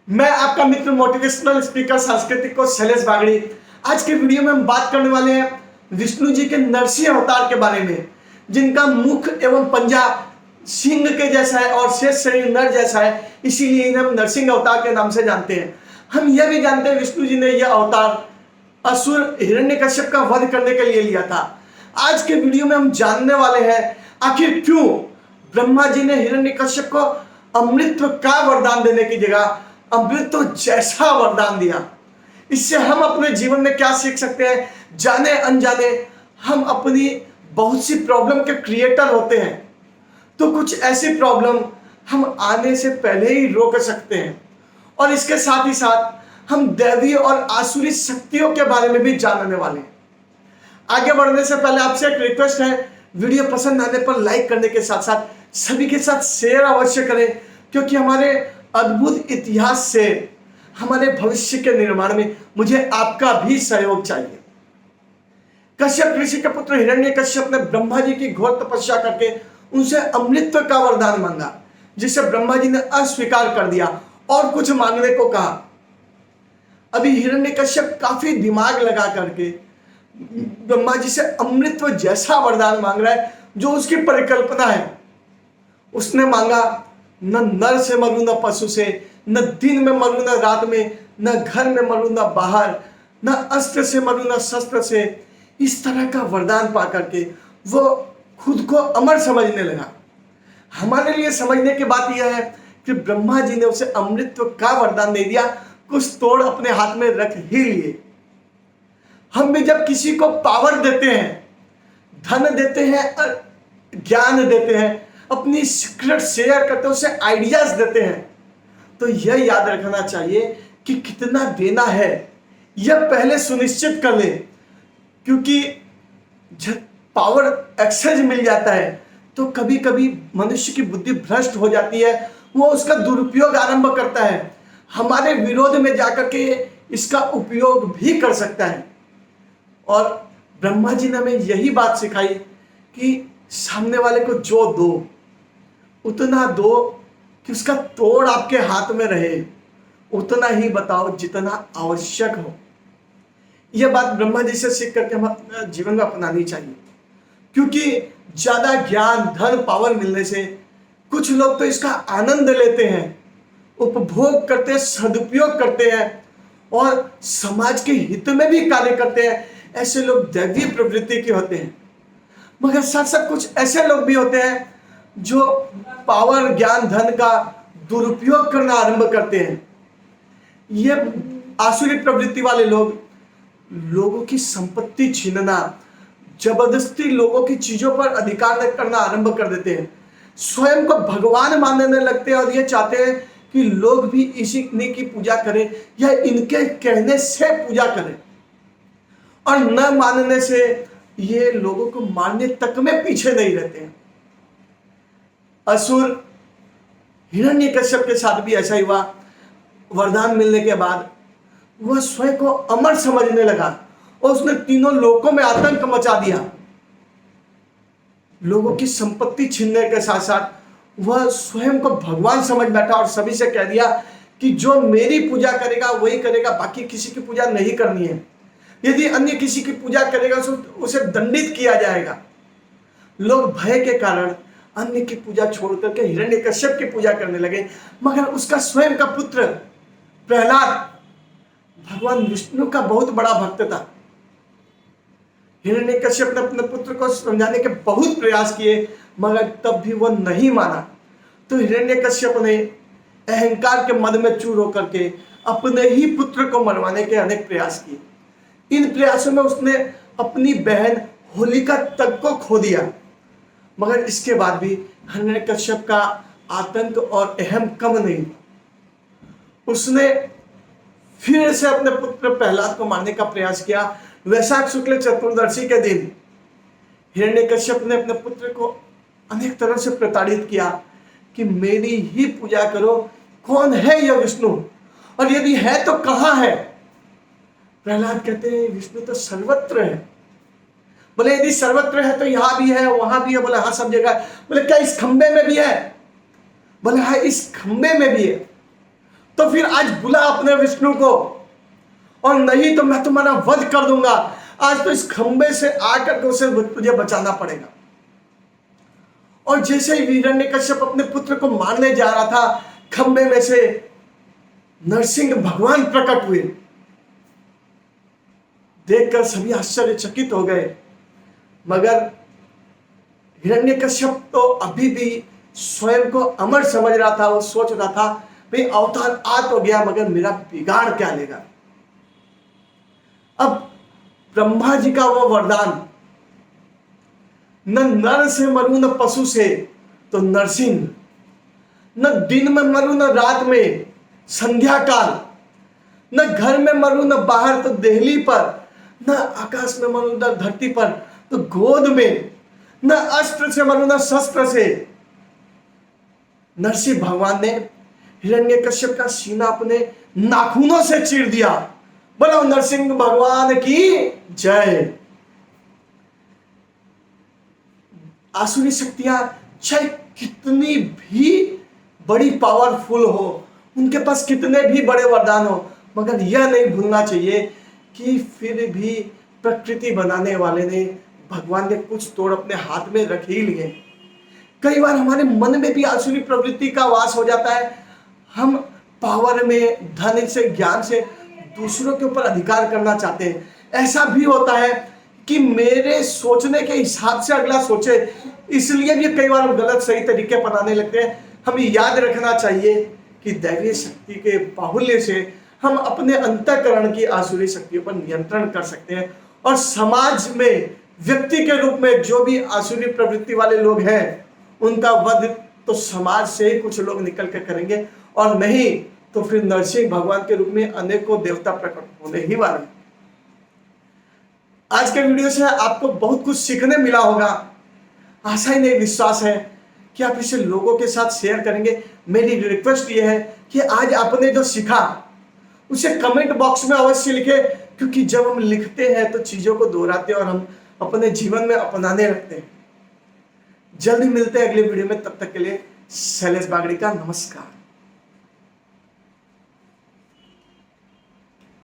मैं आपका मित्र motivational speaker सांस्कृतिक कोच शैलेश बागड़ी। आज के वीडियो में हम बात करने वाले हैं विष्णु जी के नरसिंह अवतार के बारे में, जिनका मुख एवं पंजा सिंह के जैसा है और शेष शरीर नर जैसा है, इसीलिए इन्हें हम नरसिंह अवतार के नाम से जानते हैं। हम यह भी जानते हैं विष्णु जी ने यह अवतार असुर हिरण्यकश्यप का वध करने के लिए लिया था। आज के वीडियो में हम जानने वाले हैं आखिर क्यों ब्रह्मा जी ने हिरण्यकश्यप को अमृतत्व का वरदान देने की जगह अमृत जैसा वरदान दिया। इससे हम अपने जीवन में क्या सीख सकते हैं, जाने अनजाने हम अपनी बहुत सी प्रॉब्लम के क्रिएटर होते हैं, तो कुछ ऐसी प्रॉब्लम हम आने से पहले ही रोक सकते हैं। और इसके साथ ही साथ हम दैवीय और आसुरी शक्तियों के बारे में भी जानने वाले हैं। आगे बढ़ने से पहले आपसे एक रिक्वेस्ट है, वीडियो पसंद आने पर लाइक करने के साथ साथ सभी के साथ शेयर अवश्य करें, क्योंकि हमारे अद्भुत इतिहास से हमारे भविष्य के निर्माण में मुझे आपका भी सहयोग चाहिए। कश्यप ऋषि के पुत्र हिरण्यकश्यप ने ब्रह्मा जी की घोर तपस्या करके उनसे अमृतत्व का वरदान मांगा, जिसे ब्रह्मा जी ने अस्वीकार कर दिया और कुछ मांगने को कहा। अभी हिरण्यकश्यप काफी दिमाग लगा करके ब्रह्मा जी से अमृतत्व जैसा वरदान मांग रहा है जो उसकी परिकल्पना है। उसने मांगा, न नर से मरूं न पशु से, न दिन में मरूं न रात में, न घर में मरूं न बाहर, न अस्त्र से मरूं न शस्त्र से। इस तरह का वरदान पा करके वो खुद को अमर समझने लगा। हमारे लिए समझने की बात यह है कि ब्रह्मा जी ने उसे अमृतत्व का वरदान दे दिया, कुछ तोड़ अपने हाथ में रख ही लिए। हम भी जब किसी को पावर देते हैं, धन देते हैं, ज्ञान देते हैं, अपनी सीक्रेट शेयर करते हैं, उसे आइडियाज देते हैं, तो यह याद रखना चाहिए कि कितना देना है यह पहले सुनिश्चित कर ले, क्योंकि जब पावर एक्सेस मिल जाता है तो कभी कभी मनुष्य की बुद्धि भ्रष्ट हो जाती है, वो उसका दुरुपयोग आरंभ करता है, हमारे विरोध में जाकर के इसका उपयोग भी कर सकता है। और ब्रह्मा जी ने हमें यही बात सिखाई कि सामने वाले को जो दो उतना दो कि उसका तोड़ आपके हाथ में रहे, उतना ही बताओ जितना आवश्यक हो। यह बात ब्रह्मा जी से सीख करके हम अपने जीवन में अपनानी चाहिए, क्योंकि ज्यादा ज्ञान, धन, पावर मिलने से कुछ लोग तो इसका आनंद लेते हैं, उपभोग करते हैं, सदुपयोग करते हैं और समाज के हित में भी कार्य करते हैं। ऐसे लोग दैवीय प्रवृत्ति के होते हैं। मगर साथ साथ कुछ ऐसे लोग भी होते हैं जो पावर, ज्ञान, धन का दुरुपयोग करना आरंभ करते हैं। ये आसुरी प्रवृत्ति वाले लोग लोगों की संपत्ति छीनना, जबरदस्ती लोगों की चीजों पर अधिकार करना आरंभ कर देते हैं, स्वयं को भगवान मानने लगते हैं और ये चाहते हैं कि लोग भी इसी की पूजा करें या इनके कहने से पूजा करें। और न मानने से ये लोगों को मारने तक में पीछे नहीं रहते हैं। असुर हिरण्यकश्यप के साथ भी ऐसा ही हुआ। वरदान मिलने के बाद वह स्वयं को अमर समझने लगा और उसने तीनों लोकों में आतंक मचा दिया। लोगों की संपत्ति छीनने के साथ साथ वह स्वयं को भगवान समझ बैठा और सभी से कह दिया कि जो मेरी पूजा करेगा वही करेगा, बाकी किसी की पूजा नहीं करनी है। यदि अन्य किसी की पूजा करेगा तो उसे दंडित किया जाएगा। लोग भय के कारण अन्य की पूजा छोड़ करके हिरण्यकश्यप की पूजा करने लगे, मगर उसका स्वयं का पुत्र प्रहलाद भगवान विष्णु का बहुत बड़ा भक्त था। हिरण्यकश्यप ने अपने पुत्र को समझाने के बहुत प्रयास किए, मगर तब भी वह नहीं माना। तो हिरण्यकश्यप ने अहंकार के मद में चूर होकर के अपने ही पुत्र को मरवाने के अनेक प्रयास किए। इन प्रयासों में उसने अपनी बहन होलिका तक को खो दिया, मगर इसके बाद भी हिरण्यकश्यप का आतंक और अहम कम नहीं। उसने फिर से अपने पुत्र प्रहलाद को मारने का प्रयास किया। वैशाख शुक्ल चतुर्दशी के दिन हिरण्यकश्यप ने अपने पुत्र को अनेक तरह से प्रताड़ित किया कि मेरी ही पूजा करो, कौन है यह विष्णु, और यदि है तो कहां है। प्रहलाद कहते हैं विष्णु तो सर्वत्र है। बोले यदि सर्वत्र है तो यहां भी है, वहां भी है। बोले हाँ, सब जगह। बोले क्या इस खंबे में भी है? बोले हाँ, इस खंबे में भी है। तो फिर आज बुला अपने विष्णु को, और नहीं तो मैं तुम्हारा वध कर दूंगा। आज तो इस खंबे से आकर के उसे तुझे बचाना पड़ेगा। और जैसे ही हिरण्यकश्यप अपने पुत्र को मारने जा रहा था, खंबे में से नरसिंह भगवान प्रकट हुए। देखकर सभी आश्चर्यचकित हो गए, मगर हिरण्यकश्यप तो अभी भी स्वयं को अमर समझ रहा था। वो सोच रहा था भाई अवतार आ तो गया, मगर मेरा बिगाड़ क्या लेगा। अब ब्रह्मा जी का वो वरदान, न नर से मरू न पशु से तो नरसिंह, न दिन में मरू न रात में संध्या काल, न घर में मरू न बाहर तो देहली पर, न आकाश में मरू न धरती पर तो गोद में, न अस्त्र से मरू न शस्त्र से। नरसिंह भगवान ने हिरण्यकश्यप का सीना अपने नाखूनों से चीर दिया। बोलो नरसिंह भगवान की जय। आसुरी शक्तियां चाहे कितनी भी बड़ी पावरफुल हो, उनके पास कितने भी बड़े वरदान हो, मगर यह नहीं भूलना चाहिए कि फिर भी प्रकृति बनाने वाले ने, भगवान ने कुछ तोड़ अपने हाथ में रख ही लिए। कई बार हमारे मन में भी आसुरी प्रवृत्ति का वास हो जाता है। हम पावर में, धन से, ज्ञान से दूसरों के ऊपर अधिकार करना चाहते हैं। ऐसा भी होता है कि मेरे सोचने के हिसाब से अगला सोचे, इसलिए भी कई बार हम गलत सही तरीके अपनाने लगते हैं। हमें याद रखना चाहिए कि दैवीय शक्ति के बाहुल्य से हम अपने अंतःकरण की आसुरी शक्तियों पर नियंत्रण कर सकते हैं। और समाज में व्यक्ति के रूप में जो भी आसुरी प्रवृत्ति वाले लोग हैं, उनका वध तो समाज से ही कुछ लोग निकल कर करेंगे, और नहीं तो फिर नरसिंह भगवान के रूप में अनेकों देवता प्रकट होने ही वाले हैं। आज के वीडियो से आपको बहुत कुछ सीखने मिला होगा। आशा ही नहीं, विश्वास है कि आप इसे लोगों के साथ शेयर करेंगे। मेरी रिक्वेस्ट ये है कि आज आपने जो सीखा उसे कमेंट बॉक्स में अवश्य लिखें, क्योंकि जब हम लिखते हैं तो चीजों को दोहराते हैं और हम अपने जीवन में अपनाने लगते हैं। जल्दी मिलते हैं अगले वीडियो में, तब तक के लिए शैलेश बागड़ी का नमस्कार।